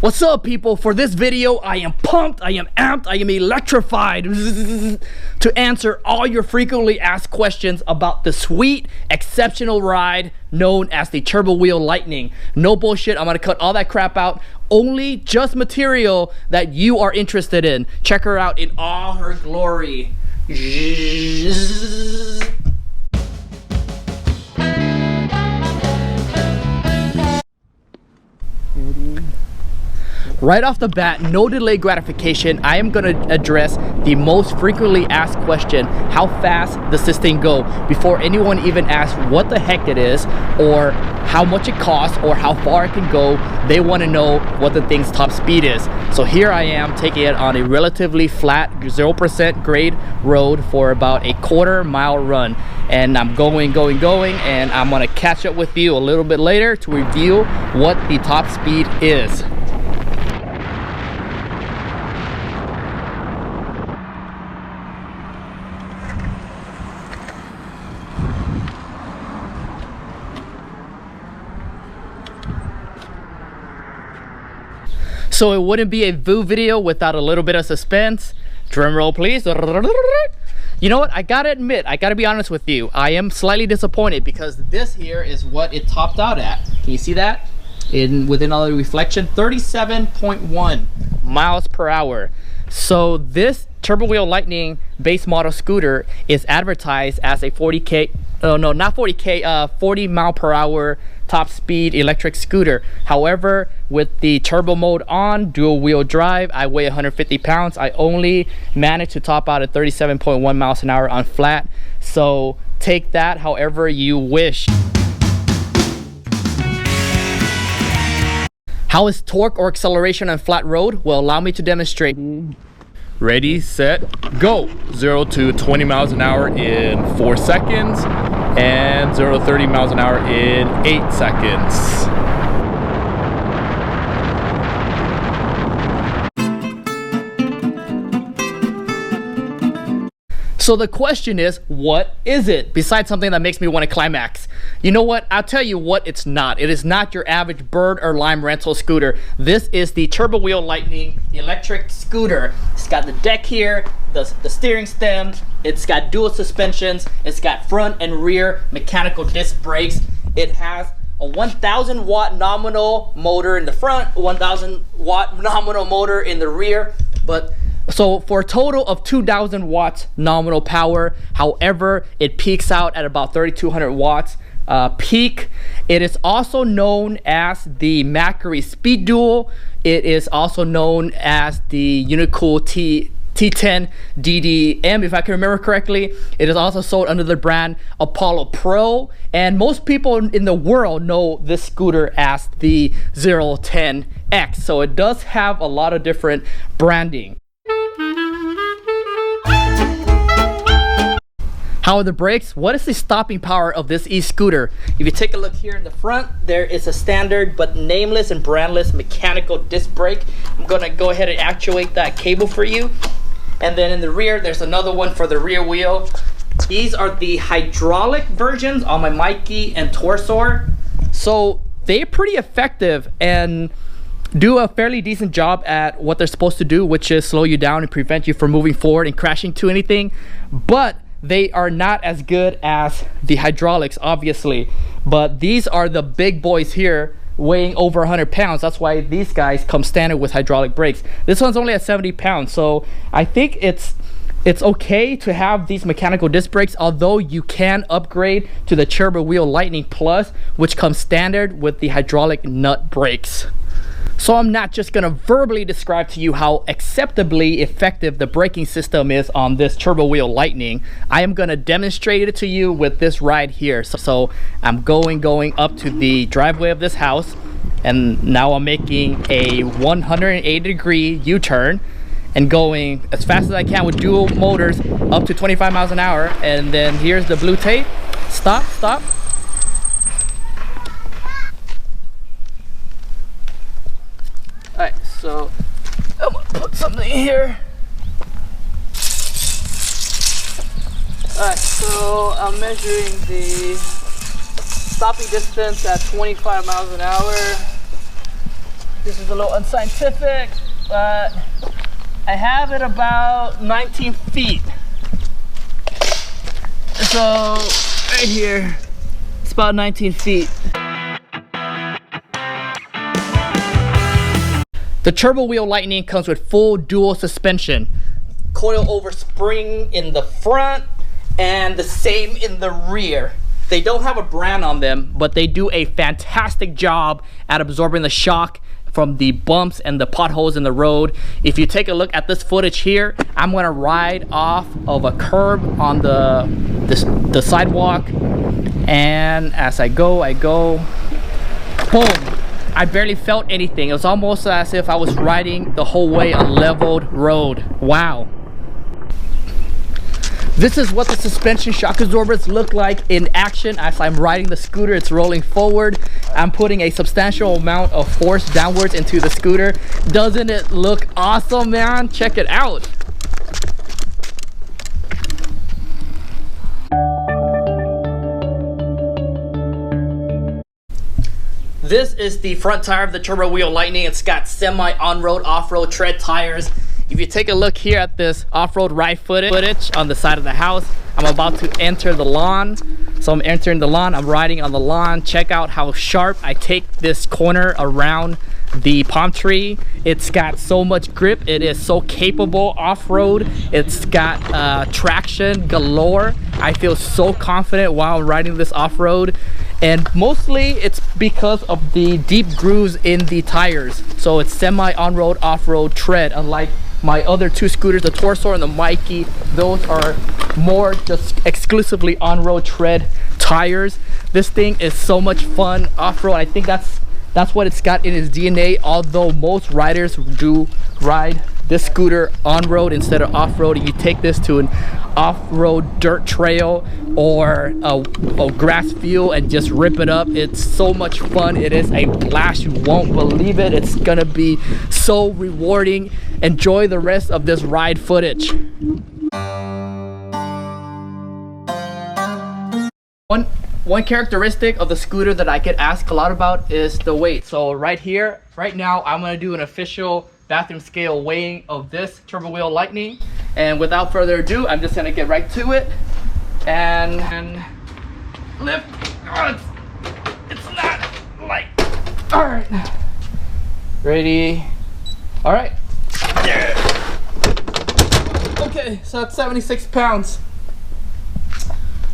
What's up, people? For this video, I am pumped, I am amped, I am electrified to answer all your frequently asked questions about the sweet, exceptional ride known as the TurboWheel Lightning. No bullshit, I'm gonna cut all that crap out. Only just material that you are interested in. Check her out in all her glory. Right off the bat, no delay gratification, I am going to address the most frequently asked question: how fast does this thing go? Before anyone even asks what the heck it is, or how much it costs, or how far it can go, they want to know what the thing's top speed is. So here I am taking it on a relatively flat 0% grade road for about a quarter-mile run. And I'm going, and I'm going to catch up with you a little bit later to review what the top speed is. So it wouldn't be a VU video without a little bit of suspense. Drum roll, please. You know what? I gotta admit, I gotta be honest with you. I am slightly disappointed because this here is what it topped out at. Can you see that? Within all the reflection, 37.1 miles per hour. So this TurboWheel Lightning base model scooter is advertised as a 40 mile per hour top speed electric scooter. However, with the turbo mode on, dual wheel drive, I weigh 150 pounds. I only managed to top out at 37.1 miles an hour on flat. So take that however you wish. How is torque or acceleration on flat road? Well, allow me to demonstrate. Ready, set, go. 0 to 20 miles an hour in 4 seconds and 0 to 30 miles an hour in 8 seconds. So the question is, what is it? Besides something that makes me want to climax. You know what? I'll tell you what it's not. It is not your average Bird or Lime rental scooter. This is the TurboWheel Lightning electric scooter. It's got the deck here, the steering stem, it's got dual suspensions, it's got front and rear mechanical disc brakes. It has a 1,000 watt nominal motor in the front, 1,000 watt nominal motor in the rear, so for a total of 2,000 watts nominal power. However, it peaks out at about 3,200 watts peak. It is also known as the Macquarie Speed Dual. It is also known as the Unicool T10 DDM, if I can remember correctly. It is also sold under the brand Apollo Pro, and most people in the world know this scooter as the 010X. So it does have a lot of different branding. How are the brakes? What is the stopping power of this e-scooter? If you take a look here in the front, there is a standard but nameless and brandless mechanical disc brake. I'm gonna go ahead and actuate that cable for you. And then in the rear, there's another one for the rear wheel. These are the hydraulic versions on my Mikey and Torsor. So they're pretty effective and do a fairly decent job at what they're supposed to do, which is slow you down and prevent you from moving forward and crashing to anything. But they are not as good as the hydraulics, obviously. But these are the big boys here, weighing over 100 pounds. That's why these guys come standard with hydraulic brakes. This one's only at 70 pounds. So I think it's okay to have these mechanical disc brakes, although you can upgrade to the TurboWheel Lightning Plus, which comes standard with the hydraulic nut brakes. So I'm not just gonna verbally describe to you how acceptably effective the braking system is on this TurboWheel Lightning. I am gonna demonstrate it to you with this ride here. So I'm going up to the driveway of this house, and now I'm making a 180-degree U-turn and going as fast as I can with dual motors up to 25 miles an hour. And then here's the blue tape. Stop, stop. Alright, so I'm gonna put something here. Alright, so I'm measuring the stopping distance at 25 miles an hour. This is a little unscientific, but I have it about 19 feet. So right here, it's about 19 feet. The TurboWheel Lightning comes with full dual suspension, coil over spring in the front and the same in the rear. They don't have a brand on them, but they do a fantastic job at absorbing the shock from the bumps and the potholes in the road. If you take a look at this footage here, I'm gonna ride off of a curb on the sidewalk, and as I go, boom. I barely felt anything. It was almost as if I was riding the whole way a leveled road. Wow. This is what the suspension shock absorbers look like in action as I'm riding the scooter. It's rolling forward. I'm putting a substantial amount of force downwards into the scooter. Doesn't it look awesome, man? Check it out. This is the front tire of the TurboWheel Lightning. It's got semi on-road, off-road tread tires. If you take a look here at this off-road ride footage on the side of the house, I'm about to enter the lawn. So I'm entering the lawn, I'm riding on the lawn. Check out how sharp I take this corner around the palm tree. It's got so much grip. It is so capable off-road. It's got traction galore. I feel so confident while I'm riding this off-road. And mostly it's because of the deep grooves in the tires. So it's semi on-road, off-road tread, unlike my other two scooters, the Torso and the Mikey. Those are more just exclusively on-road tread tires. This thing is so much fun off-road. I think that's what it's got in its DNA, although most riders do ride this scooter on-road instead of off-road. You take this to an off-road dirt trail or a grass field and just rip it up. It's so much fun. It is a blast. You won't believe it. It's gonna be so rewarding. Enjoy the rest of this ride footage. One characteristic of the scooter that I get asked a lot about is the weight. So right here, right now, I'm gonna do an official bathroom scale weighing of this TurboWheel Lightning. And without further ado, I'm just gonna get right to it and lift. Oh, it's not light. All right, ready? All right. Okay, so that's 76 pounds.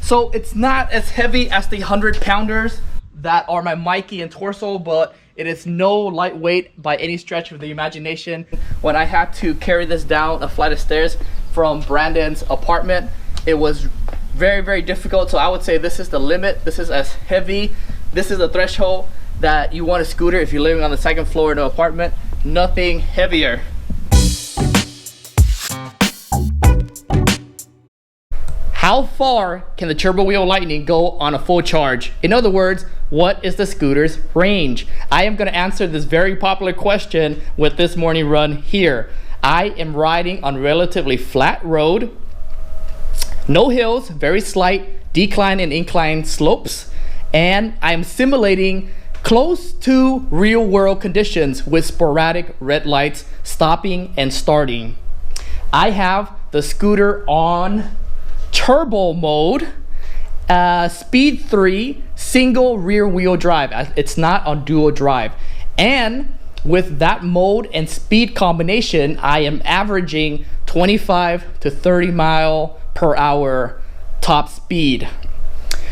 So it's not as heavy as the 100-pounders that are my Mikey and Torso, but it is no lightweight by any stretch of the imagination. When I had to carry this down a flight of stairs from Brandon's apartment, it was very, very difficult. So I would say this is the limit. This is as heavy. This is the threshold that you want a scooter if you're living on the second floor in an apartment. Nothing heavier. How far can the TurboWheel Lightning go on a full charge? In other words, what is the scooter's range? I am going to answer this very popular question with this morning run here. I am riding on relatively flat road, no hills, very slight decline and incline slopes, and I am simulating close to real world conditions with sporadic red lights stopping and starting. I have the scooter on turbo mode, speed 3, single rear wheel drive. It's not on dual drive. And with that mode and speed combination, I am averaging 25 to 30 mile per hour top speed.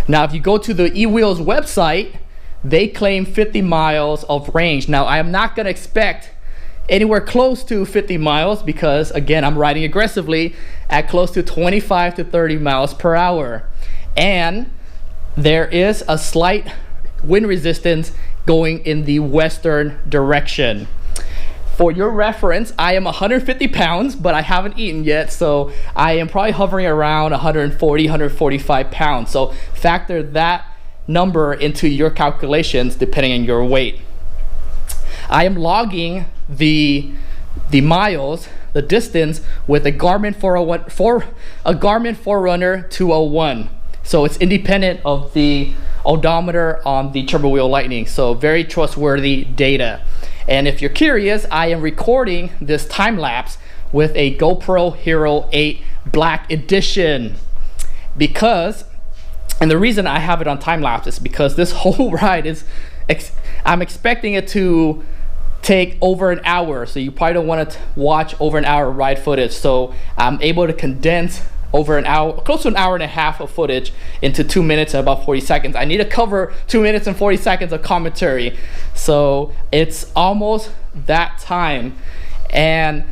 Now, if you go to the eWheels website, they claim 50 miles of range. Now, I am not gonna expect anywhere close to 50 miles because, again, I'm riding aggressively at close to 25 to 30 miles per hour. And there is a slight wind resistance going in the western direction. For your reference, I am 150 pounds, but I haven't eaten yet, so I am probably hovering around 140, 145 pounds. So factor that number into your calculations depending on your weight. I am logging the miles, the distance, with a Garmin 4Runner 201. So it's independent of the odometer on the TurboWheel Lightning. So very trustworthy data. And if you're curious, I am recording this time lapse with a GoPro Hero 8 Black Edition and the reason I have it on time lapse is because this whole ride is, I'm expecting it to take over an hour, so you probably don't want to watch over an hour ride footage. So I'm able to condense over an hour, close to an hour and a half of footage into 2 minutes and about 40 seconds. I need to cover 2 minutes and 40 seconds of commentary, so it's almost that time. And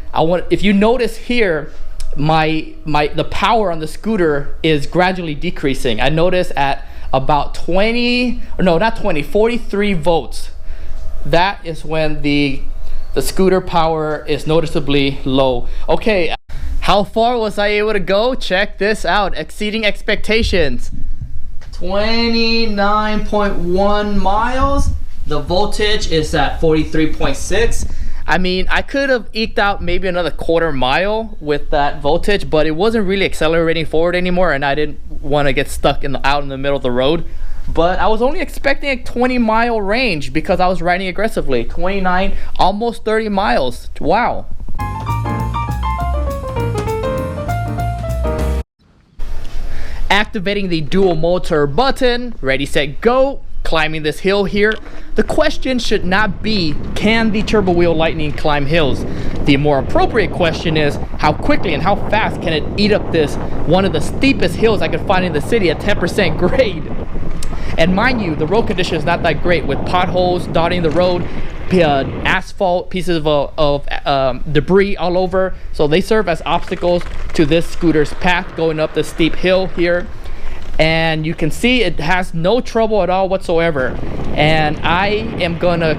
if you notice here, the power on the scooter is gradually decreasing. I noticed at about 43 volts, that is when the scooter power is noticeably low. Okay, how far was I able to go? Check this out, exceeding expectations. 29.1 miles. The voltage is at 43.6. I mean, I could have eked out maybe another quarter mile with that voltage, but it wasn't really accelerating forward anymore, and I didn't want to get stuck out in the middle of the road. But I was only expecting a 20-mile range because I was riding aggressively. 29, almost 30 miles. Wow. Activating the dual motor button. Ready, set, go. Climbing this hill here. The question should not be, can the TurboWheel Lightning climb hills? The more appropriate question is, how quickly and how fast can it eat up this one of the steepest hills I could find in the city at 10% grade? And mind you, the road condition is not that great, with potholes dotting the road, asphalt, pieces of debris all over. So they serve as obstacles to this scooter's path going up the steep hill here. And you can see it has no trouble at all whatsoever. And I am gonna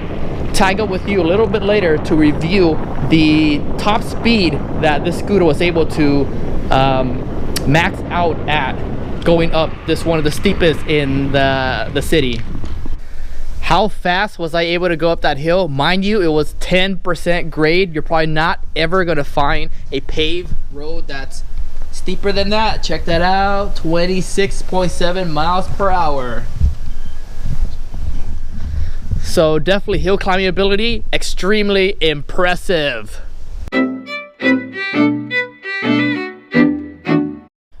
tag up with you a little bit later to review the top speed that this scooter was able to max out at going up this one of the steepest in the city. How fast was I able to go up that hill? Mind you, it was 10% grade. You're probably not ever gonna find a paved road that's steeper than that. Check that out, 26.7 miles per hour. So definitely hill climbing ability, extremely impressive.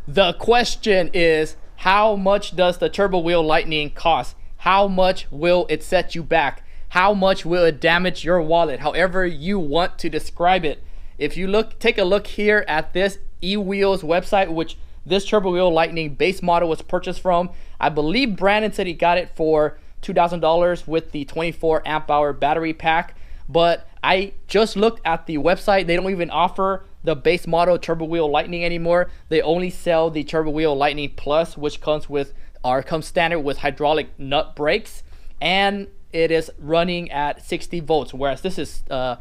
The question is, how much does the TurboWheel Lightning cost? How much will it set you back? How much will it damage your wallet? However you want to describe it. If you take a look here at this eWheels website, which this TurboWheel Lightning base model was purchased from, I believe Brandon said he got it for $2,000 with the 24 amp hour battery pack. But I just looked at the website. They don't even offer the base model TurboWheel Lightning anymore. They only sell the TurboWheel Lightning Plus, which comes standard with hydraulic nut brakes, and it is running at 60 volts, whereas this is a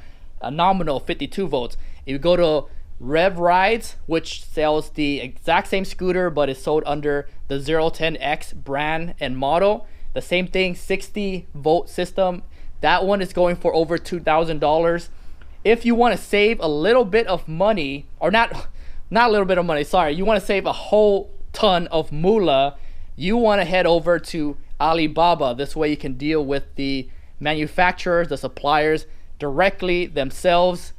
nominal 52 volts. If you go to Rev Rides, which sells the exact same scooter but is sold under the 010X brand and model, the same thing, 60 volt system. That one is going for over $2,000. If you want to save a little bit of money, or not a little bit of money, sorry, you want to save a whole ton of moolah, you want to head over to Alibaba. This way you can deal with the manufacturers, the suppliers directly themselves.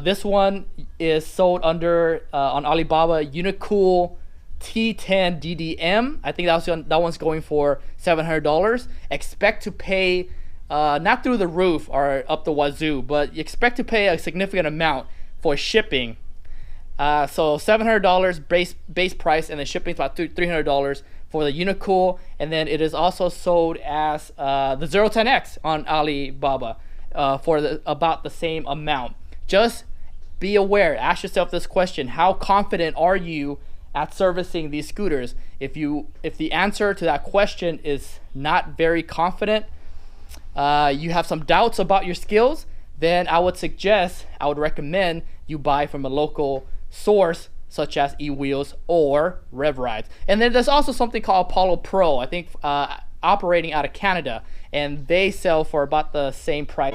This one is sold under on Alibaba Unicool T10 DDM. I think that one's going for $700. Expect to pay not through the roof or up the wazoo, but you expect to pay a significant amount for shipping. So $700 base price, and the shipping is about $300 for the Unicool. And then it is also sold as the 010X on Alibaba for about the same amount. Just be aware, ask yourself this question: how confident are you at servicing these scooters? If the answer to that question is not very confident, you have some doubts about your skills, then I would recommend you buy from a local source such as eWheels or Rev Rides. And then there's also something called Apollo Pro, I think operating out of Canada, and they sell for about the same price.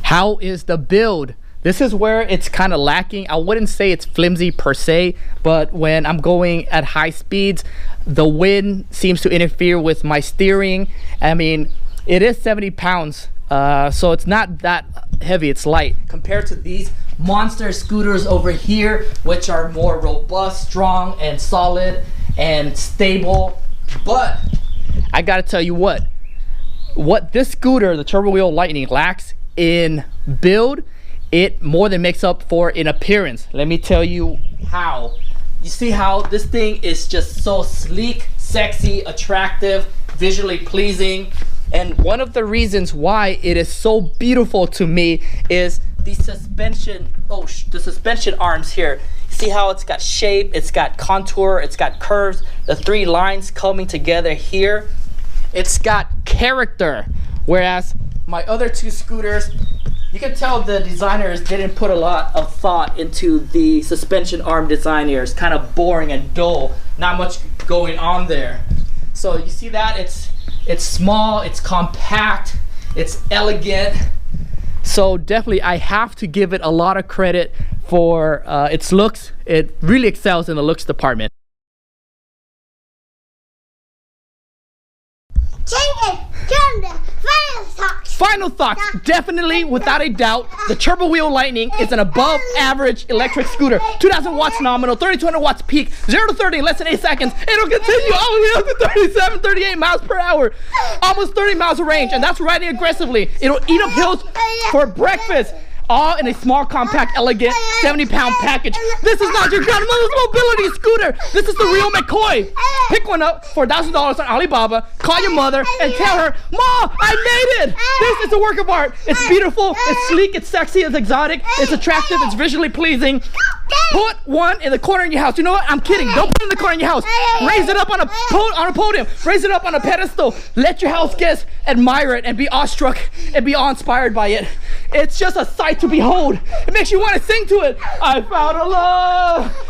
How is the build? This is where it's kind of lacking. I wouldn't say it's flimsy per se, but when I'm going at high speeds, the wind seems to interfere with my steering. I mean, it is 70 pounds, so it's not that heavy, it's light compared to these monster scooters over here, which are more robust, strong, and solid and stable. But I gotta tell you what this scooter, the TurboWheel Lightning, lacks in build, it more than makes up for in appearance. Let me tell you how. You see how this thing is just so sleek, sexy, attractive, visually pleasing. And one of the reasons why it is so beautiful to me is the suspension, the suspension arms here. You see how it's got shape, it's got contour, it's got curves, the three lines coming together here. It's got character, whereas my other two scooters, you can tell the designers didn't put a lot of thought into the suspension arm design here. It's kind of boring and dull, not much going on there. So you see that it's small, it's compact, it's elegant. So definitely I have to give it a lot of credit for its looks. It really excels in the looks department. Final thoughts. Definitely, without a doubt, the TurboWheel Lightning is an above average electric scooter. 2,000 watts nominal, 3,200 watts peak, 0 to 30 in less than 8 seconds. It'll continue all the way up to 37, 38 miles per hour. Almost 30 miles of range, and that's riding aggressively. It'll eat up hills for breakfast. All in a small, compact, elegant, 70-pound package. This is not your grandmother's mobility scooter. This is the real McCoy. Pick one up for $1,000 on Alibaba. Call your mother and tell her, "Ma, I made it." This is a work of art. It's beautiful, it's sleek, it's sexy, it's exotic, it's attractive, it's visually pleasing. Put one in the corner in your house. You know what? I'm kidding. Don't put it in the corner in your house. Raise it up on a podium. Raise it up on a pedestal. Let your house guests admire it and be awestruck and be awe-inspired by it. It's just a sight to behold. It makes you want to sing to it. I found a love.